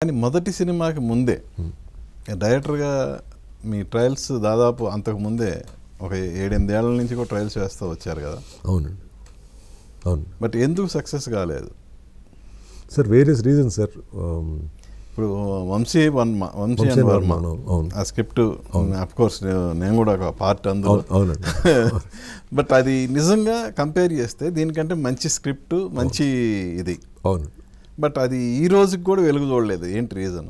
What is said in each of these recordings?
కానీ మొదటి సినిమాకి ముందే డైరెక్టర్గా మీ ట్రయల్స్ దాదాపు అంతకు ముందే ఒక 7-8 ఏళ్ల నుంచి కూడా ట్రయల్స్ వేస్తూ వచ్చారు కదా. అవునండి, అవును. బట్ ఎందుకు సక్సెస్ కాలేదు సార్? Various reasons sir. ఇప్పుడు వంశీ అండ్ వర్మ ఆ స్క్రిప్ట్ అఫ్ కోర్స్ నేను కూడా ఒక పార్ట్ అందులో. అవునండి. బట్ అది నిజంగా కంపేర్ చేస్తే దీనికంటే మంచి స్క్రిప్ట్, మంచి ఇది. అవును. బట్ అది ఈ రోజుకి కూడా వెలుగు చూడలేదు. ఏంటి రీజన్?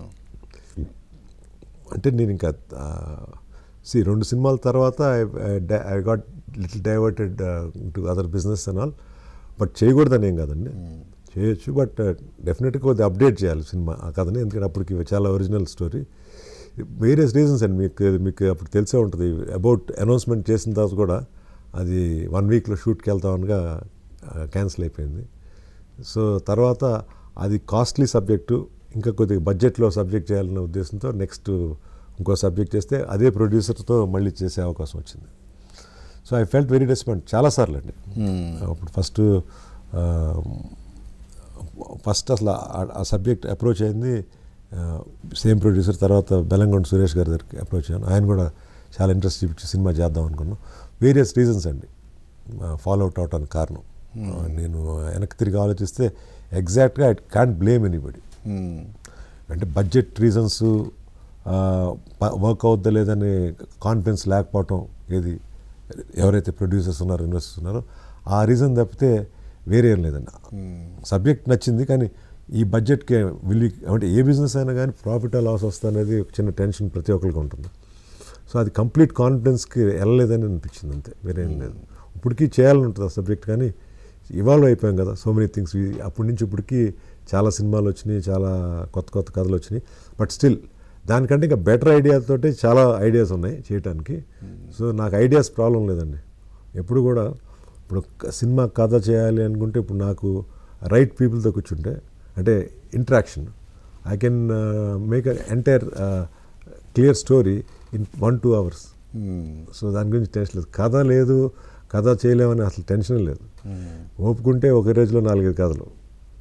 అంటే నేను ఇంకా 2 సినిమాల తర్వాత I got little diverted to other business and all. But చేయకూడదని ఏం కాదండి, చేయొచ్చు. బట్ డెఫినెట్గా కొద్దిగా అప్డేట్ చేయాలి సినిమా ఆ కథని, ఎందుకంటే అప్పటికి చాలా ఒరిజినల్ స్టోరీ. వేరియస్ రీజన్స్ అండి. మీకు అప్పుడు తెలిసే ఉంటుంది. అబౌట్ అనౌన్స్మెంట్ చేసిన తర్వాత కూడా అది 1 వీక్లో షూట్కి వెళ్తామనగా క్యాన్సిల్ అయిపోయింది. సో తర్వాత అది కాస్ట్లీ సబ్జెక్టు, ఇంకా కొద్దిగా బడ్జెట్లో సబ్జెక్ట్ చేయాలనే ఉద్దేశంతో నెక్స్ట్ ఇంకో సబ్జెక్ట్ చేస్తే అదే ప్రొడ్యూసర్తో మళ్ళీ చేసే అవకాశం వచ్చింది. So I felt very disappoint చాలాసార్లు అండి. అప్పుడు ఫస్ట్ అసలు ఆ సబ్జెక్ట్ అప్రోచ్ అయింది సేమ్ ప్రొడ్యూసర్. తర్వాత బెల్లంకొండ సురేష్ గారి దగ్గరికి అప్రోచ్ అయ్యాను. ఆయన కూడా చాలా ఇంట్రెస్ట్ చూపించి సినిమా చేద్దాం అనుకున్నాం. వేరియస్ రీజన్స్ అండి ఫాలో అవుట్ అవటానికి కారణం. నేను వెనక్కి తిరిగి ఆలోచిస్తే ఎగ్జాక్ట్గా ఐ కాంట్ బ్లేమ్ ఎనీబడి. అంటే బడ్జెట్ రీజన్స్, వర్క్ అవుద్దా లేదని కాన్ఫిడెన్స్ లేకపోవటం, ఏది ఎవరైతే ప్రొడ్యూసర్స్ ఉన్నారో, ఇన్వెస్టర్స్ ఉన్నారో ఆ రీజన్ తప్పితే వేరే ఏం లేదండి. సబ్జెక్ట్ నచ్చింది, కానీ ఈ బడ్జెట్కి అంటే ఏ బిజినెస్ అయినా కానీ ప్రాఫిట్ లాస్ వస్తుంది అనేది ఒక చిన్న టెన్షన్ ప్రతి ఒక్కరికి ఉంటుంది. సో అది కంప్లీట్ కాన్ఫిడెన్స్కి వెళ్ళలేదని అనిపించింది, అంతే, వేరే ఏం లేదు. ఇప్పటికీ చేయాలని ఉంటుంది ఆ సబ్జెక్ట్, కానీ ఇవాల్వ్ అయిపోయాం కదా, సో మెనీ థింగ్స్. అప్పటి నుంచి ఇప్పటికీ చాలా సినిమాలు వచ్చినాయి, చాలా కొత్త కొత్త కథలు వచ్చినాయి. బట్ స్టిల్ దానికంటే ఇంకా బెటర్ ఐడియాతోటి చాలా ఐడియాస్ ఉన్నాయి చేయడానికి. సో నాకు ఐడియాస్ ప్రాబ్లం లేదండి ఎప్పుడు కూడా. ఇప్పుడు సినిమా కథ చేయాలి అనుకుంటే ఇప్పుడు నాకు రైట్ పీపుల్తో కూర్చుంటే, అంటే interaction, I can make entire clear story in 1-2 hours. So దాని గురించి టెన్షన్ లేదు. కథ లేదు, కథ చేయలేమని అసలు టెన్షన్ లేదు. ఒప్పుకుంటే ఒక రోజులో 4-5 కథలు.